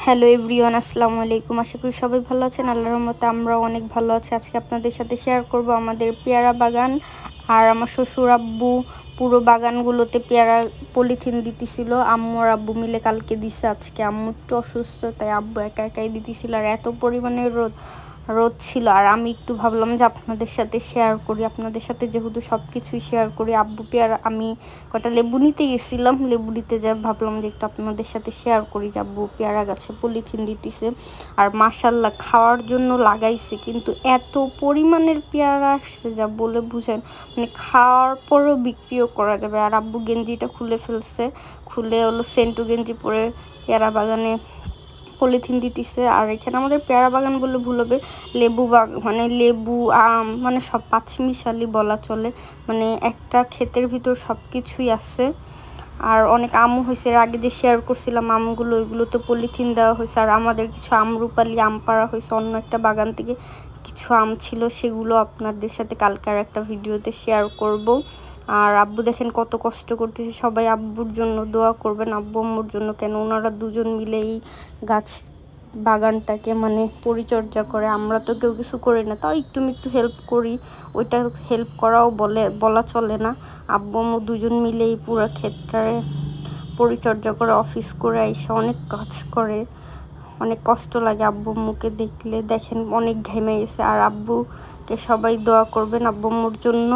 Hello everyone, আসসালামু আলাইকুম। আশা করি সবাই ভালো আছেন। আল্লাহর রহমতে আমরাও অনেক ভালো আছি। আজকে আপনাদের সাথে শেয়ার করব আমাদের পেয়ারা বাগান। আর আমার শ্বশুর আব্বু পুরো বাগানগুলোতে পেয়ারা পলিথিন দিতেছিল। আম্মু আর আব্বু মিলে কালকে দিছে। আজকে আম্মু একটু অসুস্থ, তাই আব্বু একা একাই দিতেছিল। আর এত পরিমাণে রোদ রোদ ছিল, আর আমি একটু ভাবলাম যে আপনাদের সাথে শেয়ার করি। আপনাদের সাথে যেহেতু সব কিছুই শেয়ার করি। আব্বু পেয়ারা, আমি কটা লেবু নিতে গেছিলাম, লেবু নিতে যা ভাবলাম যে একটু আপনাদের সাথে শেয়ার করি যে আব্বু পেয়ারা গাছে পলিথিন দিতেছে। আর মাশাল্লাহ খাওয়ার জন্য লাগাইছে, কিন্তু এত পরিমাণের পেয়ারা আসছে যা বলে বুঝেন, মানে খাওয়ার পরেও বিক্রিও করা যাবে। আর আব্বু গেঞ্জিটা খুলে ফেলছে, খুলে হলো সেন্টু গেঞ্জি পরে পেয়ারা বাগানে পলিথিন দিতেছে। আর এখানে আমাদের পেয়ারা বাগান বললে ভুল হবে, লেবু মানে লেবু আম মানে সব পাঁচমিশালি বলা চলে। মানে একটা ক্ষেতের ভিতর সব কিছুই আছে। আর অনেক আমও হয়েছে, এর আগে যে শেয়ার করছিলাম আমগুলো, ওইগুলোতে পলিথিন দেওয়া হয়েছে। আর আমাদের কিছু আমরুপালি আম পাড়া হয়েছে অন্য একটা বাগান থেকে, কিছু আম ছিল, সেগুলো আপনাদের সাথে কালকার একটা ভিডিওতে শেয়ার করব। আর আব্বু দেখেন কত কষ্ট করতেছে। সবাই আব্বুর জন্য দোয়া করবেন, আব্বু আম্মুর জন্য, কেন ওনারা দুজন মিলে এই গাছ বাগানটাকে মানে পরিচর্যা করে। আমরা তো কেউ কিছু করি না, তাও একটু একটু হেল্প করি। ওইটা হেল্প করাও বলা চলে না। আব্বু আম্মু দুজন মিলেই পুরো ক্ষেতটারে পরিচর্যা করে, অফিস করে আইসা অনেক কাজ করে। অনেক কষ্ট লাগে আব্বু আম্মুকে দেখলে। দেখেন অনেক ঘেমে গেছে। আর আব্বুকে সবাই দোয়া করবেন আব্বু আম্মুর জন্য।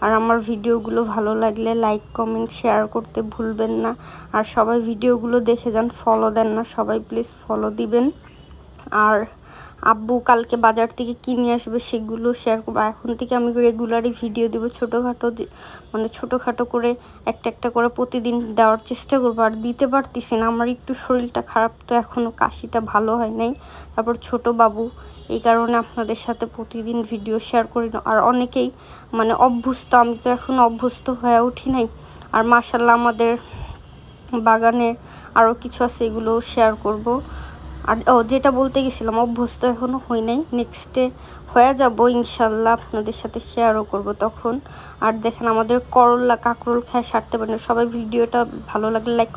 আর আমার ভিডিওগুলো ভালো লাগলে লাইক কমেন্ট শেয়ার করতে ভুলবেন না। আর সবাই ভিডিওগুলো দেখে যান, ফলো দেন না সবাই, প্লিজ ফলো দিবেন। আর আব্বু কালকে বাজার থেকে কিনে আসবে, সেগুলো শেয়ার করবো। এখন থেকে আমি রেগুলারই ভিডিও দেবো, ছোটোখাটো মানে ছোটোখাটো করে একটা একটা করে প্রতিদিন দেওয়ার চেষ্টা করবো। আর দিতে পারতেছি না, আমার একটু শরীরটা খারাপ, তো এখনও কাশিটা ভালো হয় নাই। তারপর ছোট বাবু, এই কারণে আপনাদের সাথে প্রতিদিন ভিডিও শেয়ার করি না। আর অনেকেই মানে অভ্যস্ত, আমি তো এখন অভ্যস্ত হয়ে উঠি নাই। আর মাশাল্লাহ আমাদের বাগানে আরও কিছু আছে, এগুলোও শেয়ার করব। আর যেটা বলতে গেছিলাম, অভ্যস্ত এখনও হই নাই, নেক্সটে হয়ে যাব ইনশাল্লাহ, আপনাদের সাথে শেয়ারও করব তখন। আর দেখেন আমাদের করলা কাঁকরোল খায় সারতে পারেন। সবাই ভিডিওটা ভালো লাগলে লাইক